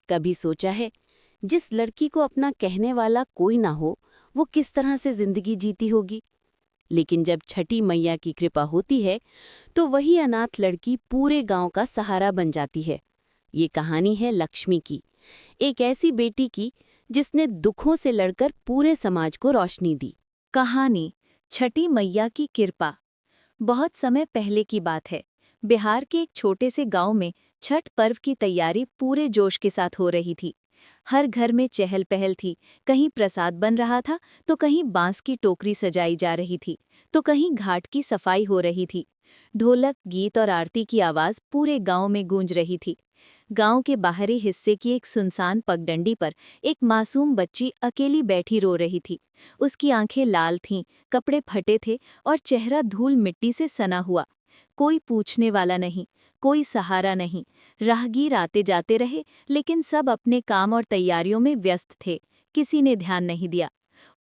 कभी सोचा है, जिस लड़की को अपना कहने वाला कोई ना हो, वो किस तरह से जिंदगी जीती होगी। लेकिन जब छठी मैया की कृपा होती है तो वही अनाथ लड़की पूरे गांव का सहारा बन जाती है। ये कहानी है लक्ष्मी की, एक ऐसी बेटी की जिसने दुखों से लड़कर पूरे समाज को रोशनी दी। कहानी छठी मैया की कृपा। बहुत समय पहले की बात है। बिहार के एक छोटे से गांव में छठ पर्व की तैयारी पूरे जोश के साथ हो रही थी। हर घर में चहल पहल थी। कहीं प्रसाद बन रहा था तो कहीं बांस की टोकरी सजाई जा रही थी, तो कहीं घाट की सफाई हो रही थी। ढोलक, गीत और आरती की आवाज पूरे गांव में गूंज रही थी। गांव के बाहरी हिस्से की एक सुनसान पगडंडी पर एक मासूम बच्ची अकेली बैठी रो रही थी। उसकी आंखें लाल थीं, कपड़े फटे थे और चेहरा धूल मिट्टी से सना हुआ। कोई पूछने वाला नहीं, कोई सहारा नहीं। राहगीर आते जाते रहे, लेकिन सब अपने काम और तैयारियों में व्यस्त थे। किसी ने ध्यान नहीं दिया।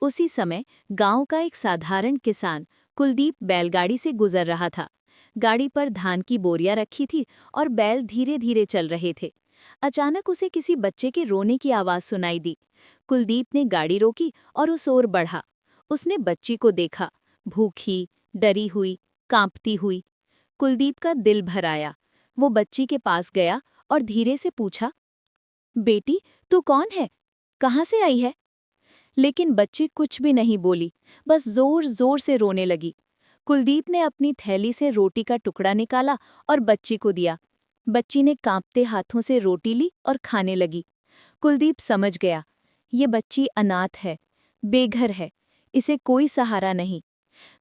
उसी समय गांव का एक साधारण किसान कुलदीप बैलगाड़ी से गुजर रहा था। गाड़ी पर धान की बोरियां रखी थी और बैल धीरे धीरे चल रहे थे। अचानक उसे किसी बच्चे के रोने की आवाज सुनाई दी। कुलदीप ने गाड़ी रोकी और उस ओर बढ़ा। उसने बच्ची को देखा, भूखी, डरी हुई, कांपती हुई। कुलदीप का दिल भर आया। वो बच्ची के पास गया और धीरे से पूछा, बेटी, तू कौन है? कहाँ से आई है? लेकिन बच्ची कुछ भी नहीं बोली, बस जोर जोर से रोने लगी। कुलदीप ने अपनी थैली से रोटी का टुकड़ा निकाला और बच्ची को दिया। बच्ची ने कांपते हाथों से रोटी ली और खाने लगी। कुलदीप समझ गया, ये बच्ची अनाथ है, बेघर है, इसे कोई सहारा नहीं।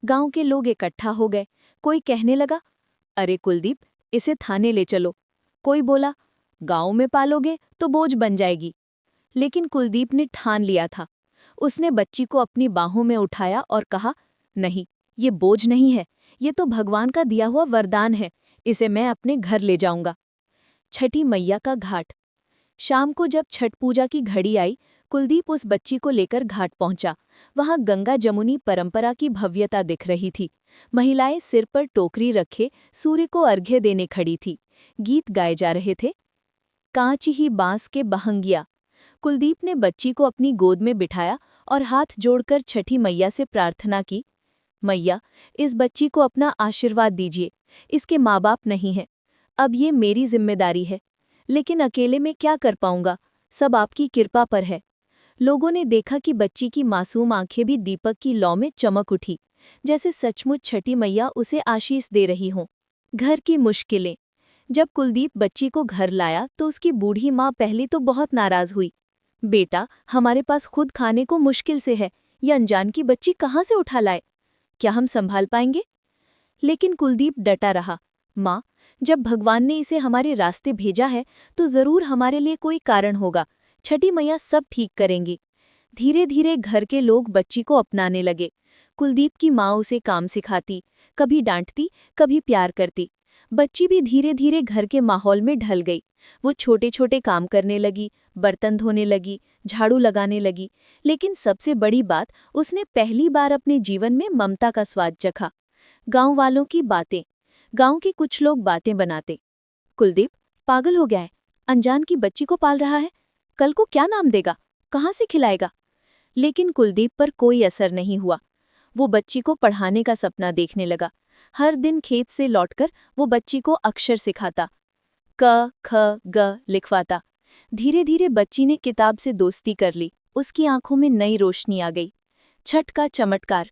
गांव के लोग इकट्ठा हो गए। कोई कहने लगा, अरे कुलदीप, इसे थाने ले चलो। कोई बोला, गांव में पालोगे तो बोझ बन जाएगी। लेकिन कुलदीप ने ठान लिया था। उसने बच्ची को अपनी बाहों में उठाया और कहा, नहीं, ये बोझ नहीं है, ये तो भगवान का दिया हुआ वरदान है। इसे मैं अपने घर ले जाऊंगा। छठी मैया का घाट। शाम को जब छठ पूजा की घड़ी आई, कुलदीप उस बच्ची को लेकर घाट पहुंचा। वहां गंगा जमुनी परंपरा की भव्यता दिख रही थी। महिलाएं सिर पर टोकरी रखे सूर्य को अर्घ्य देने खड़ी थी। गीत गाए जा रहे थे। कांच ही बांस के बहंगिया। कुलदीप ने बच्ची को अपनी गोद में बिठाया और हाथ जोड़कर छठी मैया से प्रार्थना की, मैया, इस बच्ची को अपना आशीर्वाद दीजिए। इसके माँ बाप नहीं हैं। अब ये मेरी जिम्मेदारी है, लेकिन अकेले में क्या कर पाऊंगा? सब आपकी कृपा पर है। लोगों ने देखा कि बच्ची की मासूम आंखें भी दीपक की लौ में चमक उठी, जैसे सचमुच छठी मैया उसे आशीष दे रही हों। घर की मुश्किलें। जब कुलदीप बच्ची को घर लाया तो उसकी बूढ़ी माँ पहले तो बहुत नाराज हुई। बेटा, हमारे पास खुद खाने को मुश्किल से है, ये अनजान की बच्ची कहाँ से उठा लाए? क्या हम संभाल पाएंगे? लेकिन कुलदीप डटा रहा, माँ, जब भगवान ने इसे हमारे रास्ते भेजा है तो जरूर हमारे लिए कोई कारण होगा। छठी मैया सब ठीक करेंगी। धीरे धीरे घर के लोग बच्ची को अपनाने लगे। कुलदीप की माँ उसे काम सिखाती, कभी डांटती, कभी प्यार करती। बच्ची भी धीरे धीरे घर के माहौल में ढल गई। वो छोटे छोटे काम करने लगी, बर्तन धोने लगी, झाड़ू लगाने लगी। लेकिन सबसे बड़ी बात, उसने पहली बार अपने जीवन में ममता का स्वाद चखा। गांव वालों की बातें। गांव के कुछ लोग बातें बनाते, कुलदीप पागल हो गया है, अनजान की बच्ची को पाल रहा है, कल को क्या नाम देगा, कहाँ से खिलाएगा? लेकिन कुलदीप पर कोई असर नहीं हुआ। वो बच्ची को पढ़ाने का सपना देखने लगा। हर दिन खेत से लौटकर वो बच्ची को अक्षर सिखाता, क ख ग लिखवाता। धीरे धीरे बच्ची ने किताब से दोस्ती कर ली। उसकी आंखों में नई रोशनी आ गई। छठ का चमत्कार।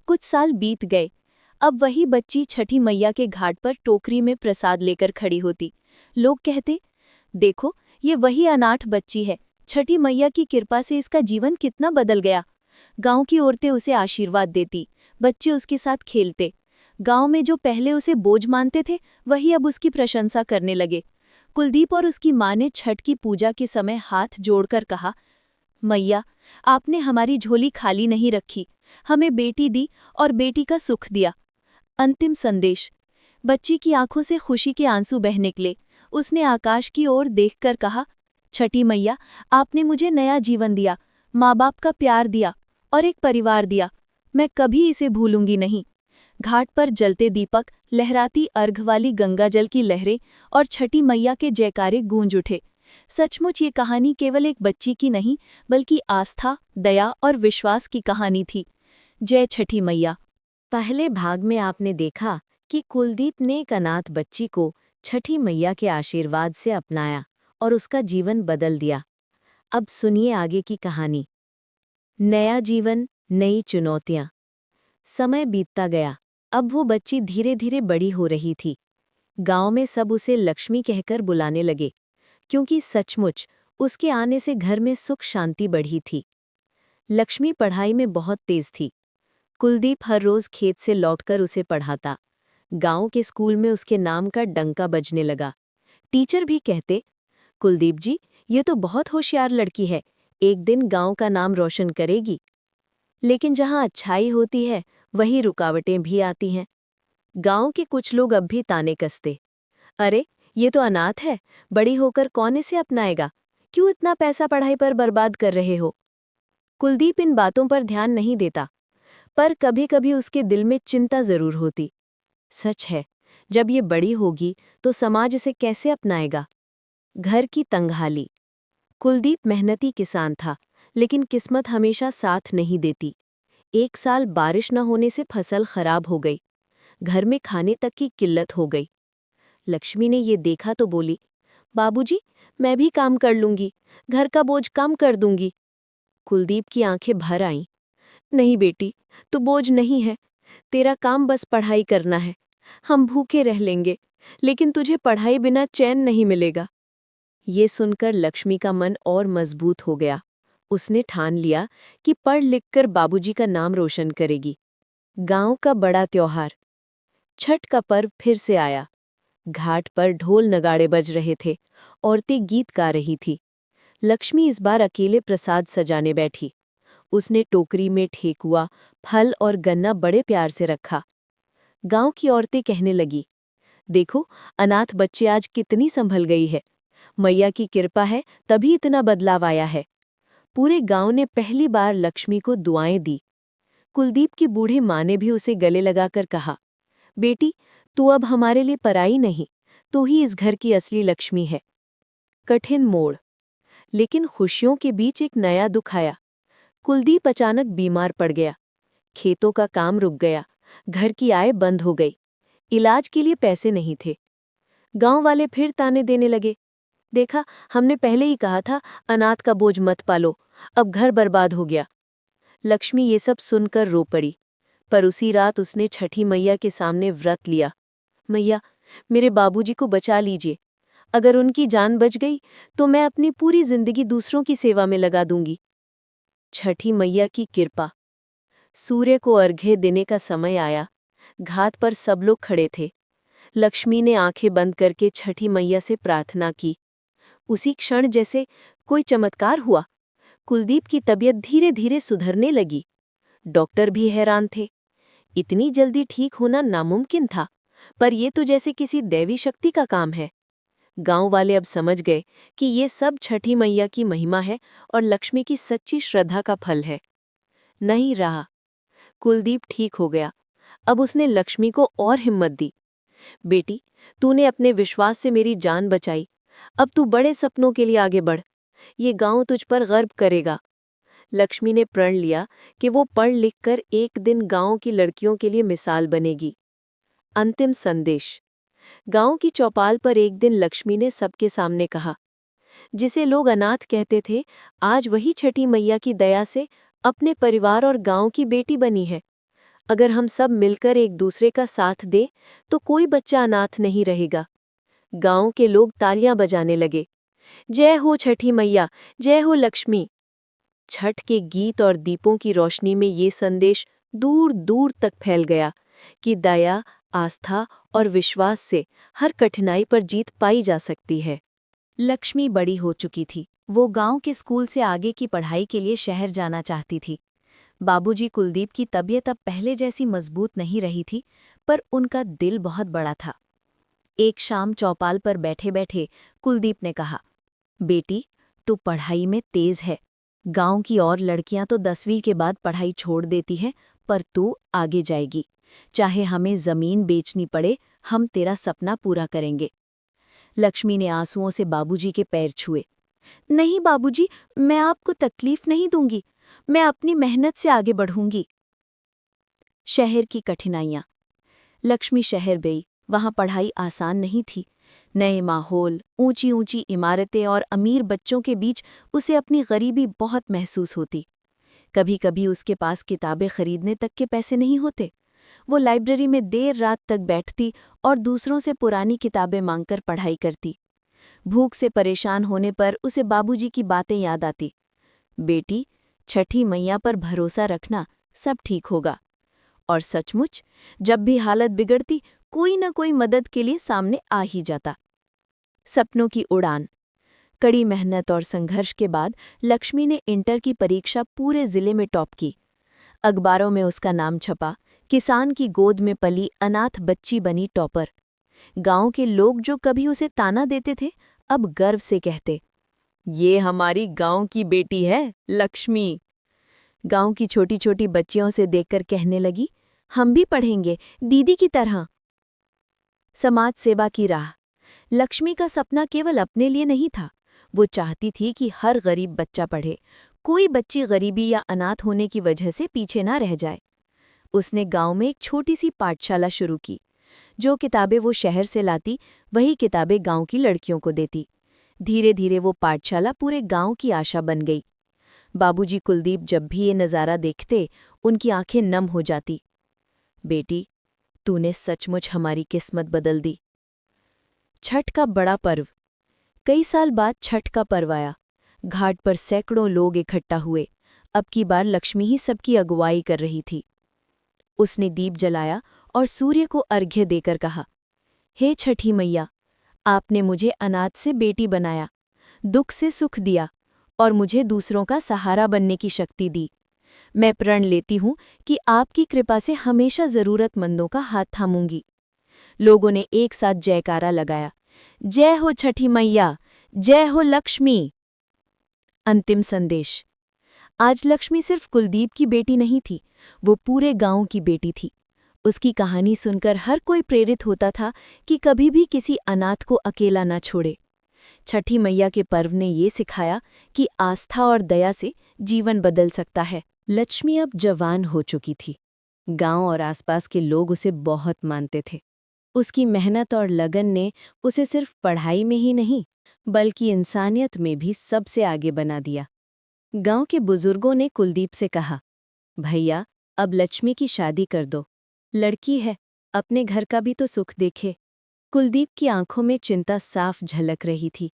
कुछ साल बीत गए। अब वही बच्ची छठी मैया के घाट पर टोकरी में प्रसाद लेकर खड़ी होती। लोग कहते, देखो, ये वही अनाथ बच्ची है, छठी मैया की कृपा से इसका जीवन कितना बदल गया। गांव की औरतें उसे आशीर्वाद देती, बच्चे उसके साथ खेलते। गांव में जो पहले उसे बोझ मानते थे, वही अब उसकी प्रशंसा करने लगे। कुलदीप और उसकी माँ ने छठ की पूजा के समय हाथ जोड़कर कहा, मैया, आपने हमारी झोली खाली नहीं रखी, हमें बेटी दी और बेटी का सुख दिया। अंतिम संदेश। बच्ची की आंखों से खुशी के आंसू बह निकले। उसने आकाश की ओर देखकर कहा, छठी मैया, आपने मुझे नया जीवन दिया, माँ बाप का प्यार दिया और एक परिवार दिया। मैं कभी इसे भूलूंगी नहीं। घाट पर जलते दीपक, लहराती अर्घ वाली गंगाजल की लहरें और छठी मैया के जयकारे गूंज उठे। सचमुच ये कहानी केवल एक बच्ची की नहीं, बल्कि आस्था, दया और विश्वास की कहानी थी। जय छठी मैया। पहले भाग में आपने देखा कि कुलदीप ने एक अनाथ बच्ची को छठी मैया के आशीर्वाद से अपनाया और उसका जीवन बदल दिया। अब सुनिए आगे की कहानी। नया जीवन, नई चुनौतियां। समय बीतता गया। अब वो बच्ची धीरे धीरे बड़ी हो रही थी। गांव में सब उसे लक्ष्मी कहकर बुलाने लगे, क्योंकि सचमुच उसके आने से घर में सुख शांति बढ़ी थी। लक्ष्मी पढ़ाई में बहुत तेज थी। कुलदीप हर रोज खेत से लौटकर उसे पढ़ाता। गांव के स्कूल में उसके नाम का डंका बजने लगा। टीचर भी कहते, कुलदीप जी, ये तो बहुत होशियार लड़की है, एक दिन गांव का नाम रोशन करेगी। लेकिन जहां अच्छाई होती है, वहीं रुकावटें भी आती हैं। गांव के कुछ लोग अब भी ताने कसते, अरे ये तो अनाथ है, बड़ी होकर कौन इसे अपनाएगा, क्यों इतना पैसा पढ़ाई पर बर्बाद कर रहे हो। कुलदीप इन बातों पर ध्यान नहीं देता, पर कभी कभी उसके दिल में चिंता जरूर होती। सच है, जब ये बड़ी होगी तो समाज इसे कैसे अपनाएगा। घर की तंगहाली। कुलदीप मेहनती किसान था, लेकिन किस्मत हमेशा साथ नहीं देती। एक साल बारिश न होने से फसल खराब हो गई। घर में खाने तक की किल्लत हो गई। लक्ष्मी ने ये देखा तो बोली, बाबूजी, मैं भी काम कर लूंगी, घर का बोझ कम कर दूंगी। कुलदीप की आंखें भर आईं। नहीं बेटी, तू बोझ नहीं है, तेरा काम बस पढ़ाई करना है। हम भूखे रह लेंगे, लेकिन तुझे पढ़ाई बिना चैन नहीं मिलेगा। ये सुनकर लक्ष्मी का मन और मजबूत हो गया। उसने ठान लिया कि पढ़ लिखकर बाबूजी का नाम रोशन करेगी। गांव का बड़ा त्योहार, छठ का पर्व फिर से आया। घाट पर ढोल नगाड़े बज रहे थे, औरतें गीत गा रही थी। लक्ष्मी इस बार अकेले प्रसाद सजाने बैठी। उसने टोकरी में ठेकुआ, फल और गन्ना बड़े प्यार से रखा। गांव की औरतें कहने लगी, देखो, अनाथ बच्चे आज कितनी संभल गई है। मैया की कृपा है तभी इतना बदलाव आया है। पूरे गांव ने पहली बार लक्ष्मी को दुआएं दी। कुलदीप की बूढ़ी माँ ने भी उसे गले लगाकर कहा, बेटी, तू अब हमारे लिए पराई नहीं, तू ही इस घर की असली लक्ष्मी है। कठिन मोड़। लेकिन खुशियों के बीच एक नया दुख आया। कुलदीप अचानक बीमार पड़ गया। खेतों का काम रुक गया, घर की आय बंद हो गई। इलाज के लिए पैसे नहीं थे। गांव वाले फिर ताने देने लगे, देखा, हमने पहले ही कहा था अनाथ का बोझ मत पालो, अब घर बर्बाद हो गया। लक्ष्मी ये सब सुनकर रो पड़ी, पर उसी रात उसने छठी मैया के सामने व्रत लिया। मैया, मेरे बाबूजी को बचा लीजिए। अगर उनकी जान बच गई तो मैं अपनी पूरी जिंदगी दूसरों की सेवा में लगा दूंगी। छठी मैया की कृपा। सूर्य को अर्घ्य देने का समय आया। घाट पर सब लोग खड़े थे। लक्ष्मी ने आंखें बंद करके छठी मैया से प्रार्थना की। उसी क्षण जैसे कोई चमत्कार हुआ। कुलदीप की तबीयत धीरे धीरे सुधरने लगी। डॉक्टर भी हैरान थे। इतनी जल्दी ठीक होना नामुमकिन था, पर ये तो जैसे किसी दैवी शक्ति का काम है। गांव वाले अब समझ गए कि ये सब छठी मैया की महिमा है और लक्ष्मी की सच्ची श्रद्धा का फल है। नहीं रहा। कुलदीप ठीक हो गया। अब उसने लक्ष्मी को और हिम्मत दी। बेटी, तूने अपने विश्वास से मेरी जान बचाई। अब तू बड़े सपनों के लिए आगे बढ़। ये गांव तुझ पर गर्व करेगा। लक्ष्मी ने प्रण लिया कि वो पढ़ लिख कर एक दिन गांव की लड़कियों के लिए मिसाल बनेगी। अंतिम संदेश। गांव की चौपाल पर एक दिन लक्ष्मी ने सबके सामने कहा, जिसे लोग अनाथ कहते थे, आज वही छठी मैया की दया से अपने परिवार और गांव की बेटी बनी है। अगर हम सब मिलकर एक दूसरे का साथ दें तो कोई बच्चा अनाथ नहीं रहेगा। गांव के लोग तालियां बजाने लगे। जय हो छठी मैया, जय हो लक्ष्मी। छठ के गीत और दीपों की रोशनी में ये संदेश दूर दूर तक फैल गया कि दया, आस्था और विश्वास से हर कठिनाई पर जीत पाई जा सकती है। लक्ष्मी बड़ी हो चुकी थी। वो गांव के स्कूल से आगे की पढ़ाई के लिए शहर जाना चाहती थी। बाबूजी कुलदीप की तबीयत अब पहले जैसी मजबूत नहीं रही थी, पर उनका दिल बहुत बड़ा था। एक शाम चौपाल पर बैठे बैठे कुलदीप ने कहा, बेटी, तू पढ़ाई में तेज है। गांव की और लड़कियां तो 10वीं के बाद पढ़ाई छोड़ देती हैं, पर तू आगे जाएगी। चाहे हमें जमीन बेचनी पड़े, हम तेरा सपना पूरा करेंगे। लक्ष्मी ने आंसुओं से बाबूजी के पैर छुए। नहीं बाबूजी, मैं आपको तकलीफ नहीं दूंगी। मैं अपनी मेहनत से आगे बढ़ूंगी। शहर की कठिनाइयां। लक्ष्मी शहर गई। वहां पढ़ाई आसान नहीं थी। नए माहौल, ऊंची ऊंची इमारतें और अमीर बच्चों के बीच उसे अपनी गरीबी बहुत महसूस होती। कभी कभी उसके पास किताबें खरीदने तक के पैसे नहीं होते। वो लाइब्रेरी में देर रात तक बैठती और दूसरों से पुरानी किताबें मांगकर पढ़ाई करती। भूख से परेशान होने पर उसे बाबूजी की बातें याद आती। बेटी, छठी मैया पर भरोसा रखना, सब ठीक होगा। और सचमुच, जब भी हालत बिगड़ती, कोई न कोई मदद के लिए सामने आ ही जाता। सपनों की उड़ान। कड़ी मेहनत और संघर्ष के बाद लक्ष्मी ने इंटर की परीक्षा पूरे जिले में टॉप की। अखबारों में उसका नाम छपा। किसान की गोद में पली अनाथ बच्ची बनी टॉपर। गांव के लोग जो कभी उसे ताना देते थे, अब गर्व से कहते, ये हमारी गांव की बेटी है, लक्ष्मी। गांव की छोटी छोटी बच्चियों से देखकर कहने लगी, हम भी पढ़ेंगे दीदी की तरह। समाज सेवा की राह। लक्ष्मी का सपना केवल अपने लिए नहीं था। वो चाहती थी कि हर गरीब बच्चा पढ़े, कोई बच्ची गरीबी या अनाथ होने की वजह से पीछे ना रह जाए। उसने गांव में एक छोटी सी पाठशाला शुरू की। जो किताबें वो शहर से लाती, वही किताबें गांव की लड़कियों को देती। धीरे धीरे वो पाठशाला पूरे गांव की आशा बन गई। बाबूजी कुलदीप जब भी ये नज़ारा देखते, उनकी आंखें नम हो जाती। बेटी, तूने सचमुच हमारी किस्मत बदल दी। छठ का बड़ा पर्व। कई साल बाद छठ का पर्व आया। घाट पर सैकड़ों लोग इकट्ठा हुए। अब की बार लक्ष्मी ही सबकी अगुवाई कर रही थी। उसने दीप जलाया और सूर्य को अर्घ्य देकर कहा, हे छठी मैया, आपने मुझे अनाथ से बेटी बनाया, दुख से सुख दिया और मुझे दूसरों का सहारा बनने की शक्ति दी। मैं प्रण लेती हूँ कि आपकी कृपा से हमेशा ज़रूरतमंदों का हाथ थामूंगी। लोगों ने एक साथ जयकारा लगाया, जय हो छठी मैया, जय हो लक्ष्मी। अंतिम संदेश। आज लक्ष्मी सिर्फ कुलदीप की बेटी नहीं थी, वो पूरे गांव की बेटी थी। उसकी कहानी सुनकर हर कोई प्रेरित होता था कि कभी भी किसी अनाथ को अकेला न छोड़े। छठी मैया के पर्व ने ये सिखाया कि आस्था और दया से जीवन बदल सकता है। लक्ष्मी अब जवान हो चुकी थी। गांव और आसपास के लोग उसे बहुत मानते थे। उसकी मेहनत और लगन ने उसे सिर्फ पढ़ाई में ही नहीं, बल्कि इंसानियत में भी सबसे आगे बना दिया। गांव के बुजुर्गों ने कुलदीप से कहा, भैया, अब लक्ष्मी की शादी कर दो। लड़की है, अपने घर का भी तो सुख देखे। कुलदीप की आंखों में चिंता साफ झलक रही थी।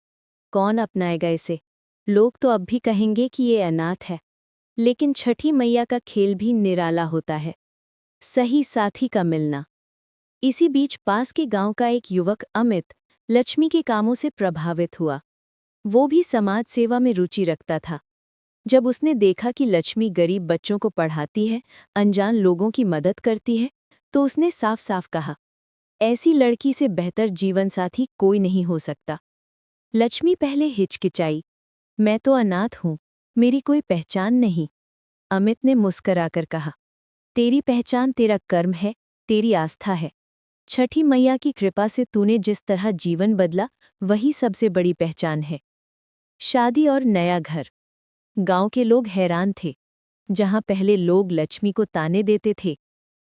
कौन अपनाएगा इसे? लोग तो अब भी कहेंगे कि ये अनाथ है। लेकिन छठी मैया का खेल भी निराला होता है, सही साथी का मिलना। इसी बीच पास के गांव का एक युवक अमित लक्ष्मी के कामों से प्रभावित हुआ। वो भी समाज सेवा में रुचि रखता था। जब उसने देखा कि लक्ष्मी गरीब बच्चों को पढ़ाती है, अनजान लोगों की मदद करती है, तो उसने साफ साफ कहा, ऐसी लड़की से बेहतर जीवनसाथी कोई नहीं हो सकता। लक्ष्मी पहले हिचकिचाई, मैं तो अनाथ हूँ, मेरी कोई पहचान नहीं। अमित ने मुस्कराकर कहा, तेरी पहचान तेरा कर्म है, तेरी आस्था है। छठी मैया की कृपा से तूने जिस तरह जीवन बदला, वही सबसे बड़ी पहचान है। शादी और नया घर। गांव के लोग हैरान थे। जहां पहले लोग लक्ष्मी को ताने देते थे,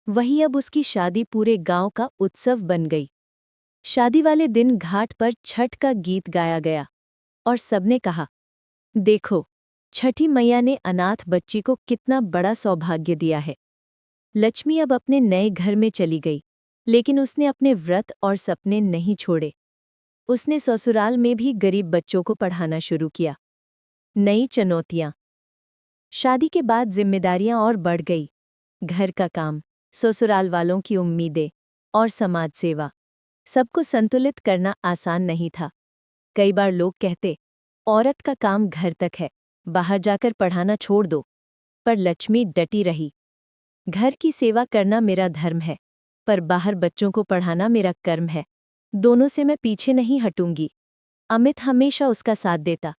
वही अब उसकी शादी पूरे गांव का उत्सव बन गई। शादी वाले दिन घाट पर छठ का गीत गाया गया और सबने कहा, देखो, छठी मैया ने अनाथ बच्ची को कितना बड़ा सौभाग्य दिया है। लक्ष्मी अब अपने नए घर में चली गई, लेकिन उसने अपने व्रत और सपने नहीं छोड़े। उसने ससुराल में भी गरीब बच्चों को पढ़ाना शुरू किया। नई चुनौतियां। शादी के बाद जिम्मेदारियां और बढ़ गई। घर का काम, ससुराल वालों की उम्मीदें और समाज सेवा, सबको संतुलित करना आसान नहीं था। कई बार लोग कहते, औरत का काम घर तक है, बाहर जाकर पढ़ाना छोड़ दो। पर लक्ष्मी डटी रही, घर की सेवा करना मेरा धर्म है, पर बाहर बच्चों को पढ़ाना मेरा कर्म है। दोनों से मैं पीछे नहीं हटूंगी। अमित हमेशा उसका साथ देता।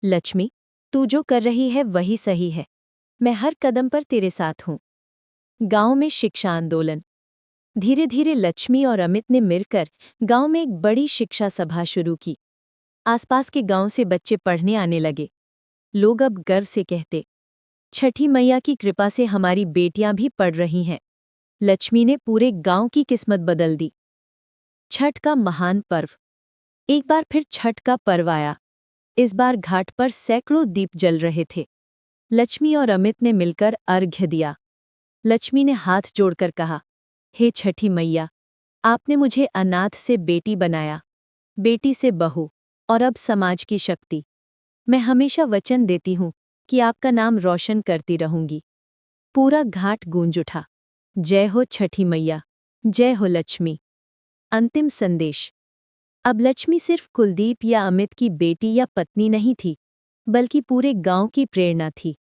लक्ष्मी, तू जो कर रही है वही सही है। मैं हर कदम पर तेरे साथ हूं। गांव में शिक्षा आंदोलन। धीरे धीरे लक्ष्मी और अमित ने मिलकर गांव में एक बड़ी शिक्षा सभा शुरू की। आसपास के गांव से बच्चे पढ़ने आने लगे। लोग अब गर्व से कहते, छठी मैया की कृपा से हमारी बेटियां भी पढ़ रही हैं। लक्ष्मी ने पूरे गांव की किस्मत बदल दी। छठ का महान पर्व। एक बार फिर छठ का पर्व आया। इस बार घाट पर सैकड़ों दीप जल रहे थे। लक्ष्मी और अमित ने मिलकर अर्घ्य दिया। लक्ष्मी ने हाथ जोड़कर कहा, हे छठी मैया, आपने मुझे अनाथ से बेटी बनाया, बेटी से बहू और अब समाज की शक्ति। मैं हमेशा वचन देती हूँ कि आपका नाम रोशन करती रहूंगी। पूरा घाट गूंज उठा, जय हो छठी मैया, जय हो लक्ष्मी। अंतिम संदेश। अब लक्ष्मी सिर्फ कुलदीप या अमित की बेटी या पत्नी नहीं थी, बल्कि पूरे गांव की प्रेरणा थी।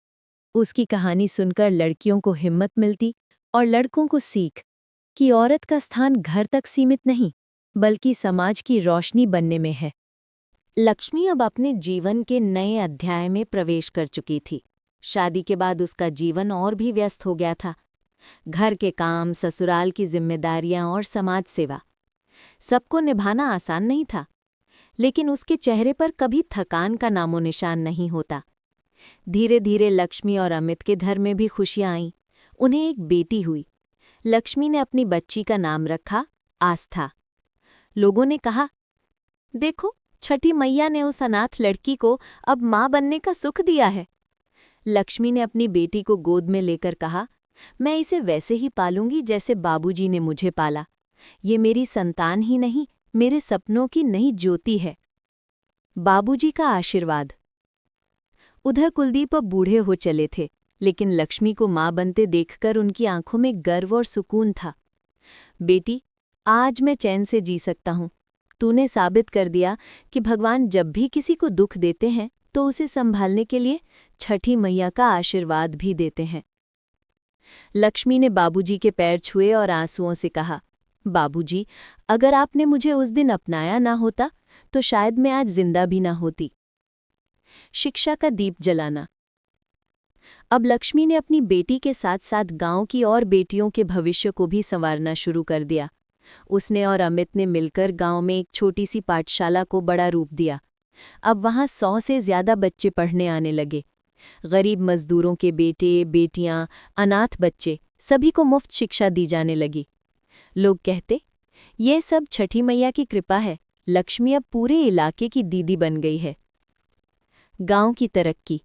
उसकी कहानी सुनकर लड़कियों को हिम्मत मिलती और लड़कों को सीख कि औरत का स्थान घर तक सीमित नहीं, बल्कि समाज की रोशनी बनने में है। लक्ष्मी अब अपने जीवन के नए अध्याय में प्रवेश कर चुकी थी। शादी के बाद उसका जीवन और भी व्यस्त हो गया था। घर के काम, ससुराल की जिम्मेदारियां और समाज सेवा, सबको निभाना आसान नहीं था। लेकिन उसके चेहरे पर कभी थकान का नामो निशान नहीं होता। धीरे धीरे लक्ष्मी और अमित के घर में भी खुशियां आईं। उन्हें एक बेटी हुई। लक्ष्मी ने अपनी बच्ची का नाम रखा आस्था। लोगों ने कहा, देखो, छठी मैया ने उस अनाथ लड़की को अब मां बनने का सुख दिया है। लक्ष्मी ने अपनी बेटी को गोद में लेकर कहा, मैं इसे वैसे ही पालूंगी जैसे बाबूजी ने मुझे पाला। ये मेरी संतान ही नहीं, मेरे सपनों की नई ज्योति है। बाबूजी का आशीर्वाद। उधर कुलदीप अब बूढ़े हो चले थे, लेकिन लक्ष्मी को मां बनते देखकर उनकी आंखों में गर्व और सुकून था। बेटी, आज मैं चैन से जी सकता हूं। तूने साबित कर दिया कि भगवान जब भी किसी को दुख देते हैं तो उसे संभालने के लिए छठी मैया का आशीर्वाद भी देते हैं। लक्ष्मी ने बाबूजी के पैर छुए और आंसुओं से कहा, बाबूजी, अगर आपने मुझे उस दिन अपनाया ना होता तो शायद मैं आज जिंदा भी ना होती। शिक्षा का दीप जलाना। अब लक्ष्मी ने अपनी बेटी के साथ साथ गांव की और बेटियों के भविष्य को भी संवारना शुरू कर दिया। उसने और अमित ने मिलकर गांव में एक छोटी सी पाठशाला को बड़ा रूप दिया। अब वहां 100 से ज्यादा बच्चे पढ़ने आने लगे। गरीब मजदूरों के बेटे, बेटियां, अनाथ बच्चे, सभी को मुफ्त शिक्षा दी जाने लगी। लोग कहते, ये सब छठी मैया की कृपा है। लक्ष्मी अब पूरे इलाके की दीदी बन गई है। गांव की तरक्की।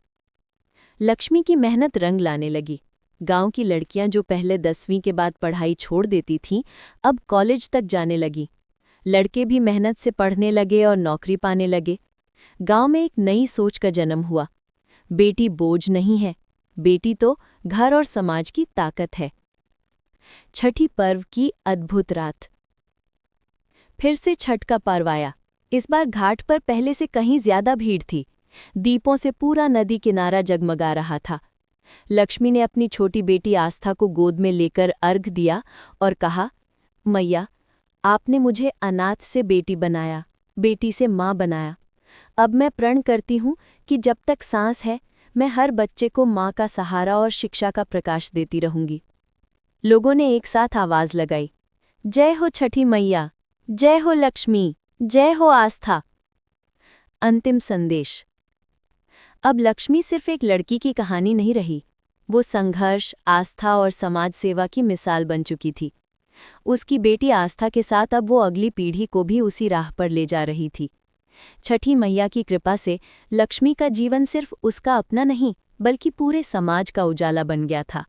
लक्ष्मी की मेहनत रंग लाने लगी। गांव की लड़कियां जो पहले 10वीं के बाद पढ़ाई छोड़ देती थीं, अब कॉलेज तक जाने लगी। लड़के भी मेहनत से पढ़ने लगे और नौकरी पाने लगे। गांव में एक नई सोच का जन्म हुआ। बेटी बोझ नहीं है, बेटी तो घर और समाज की ताकत है। छठी पर्व की अद्भुत रात। फिर से छठ का पर्व आया। इस बार घाट पर पहले से कहीं ज्यादा भीड़ थी। दीपों से पूरा नदी किनारा जगमगा रहा था। लक्ष्मी ने अपनी छोटी बेटी आस्था को गोद में लेकर अर्घ दिया और कहा, मैया, आपने मुझे अनाथ से बेटी बनाया, बेटी से माँ बनाया। अब मैं प्रण करती हूँ कि जब तक सांस है मैं हर बच्चे को माँ का सहारा और शिक्षा का प्रकाश देती रहूंगी। लोगों ने एक साथ आवाज लगाई, जय हो छठी मैया, जय हो लक्ष्मी, जय हो आस्था। अंतिम संदेश। अब लक्ष्मी सिर्फ एक लड़की की कहानी नहीं रही, वो संघर्ष, आस्था और समाज सेवा की मिसाल बन चुकी थी। उसकी बेटी आस्था के साथ अब वो अगली पीढ़ी को भी उसी राह पर ले जा रही थी। छठी मैया की कृपा से लक्ष्मी का जीवन सिर्फ उसका अपना नहीं, बल्कि पूरे समाज का उजाला बन गया था।